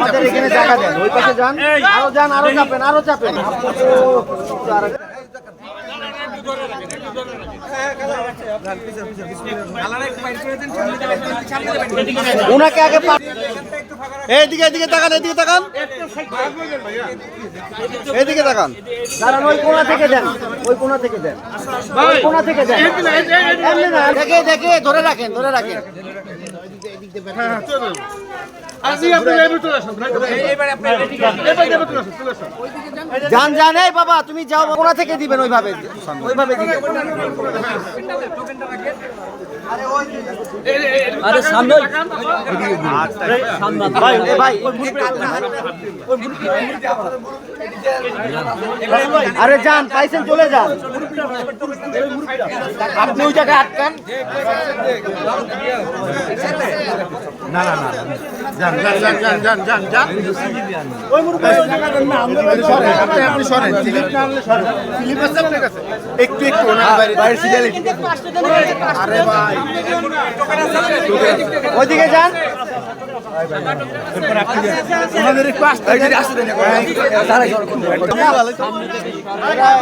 আমাদের এখানে জায়গা দেন, ওই পাশে যান, আরো চাপেন, আরো চাপেন। ওনাকে আগে এইদিকে তাকান, এদিকে তাকান, এদিকে তাকান। কারণ ওই কোণা থেকে দেন, ওই কোণা থেকে দেন, ওই কোণা থেকে দেন। দেখে ধরে রাখেন। যান এই বাবা, তুমি যাও, কোণা থেকে দিবেন, ওইভাবে দিবেন। আরে সামনে ভাই, আরে যান, পাইছেন, চলে যান। আপনি ওই জায়গায় আটকান। না যান। ওই মুরব্বি আপনি সরেন, একটু বাইরে সিরিয়াল। আরে ভাই, ওইদিকে যান। ওনাদের একটু আসতে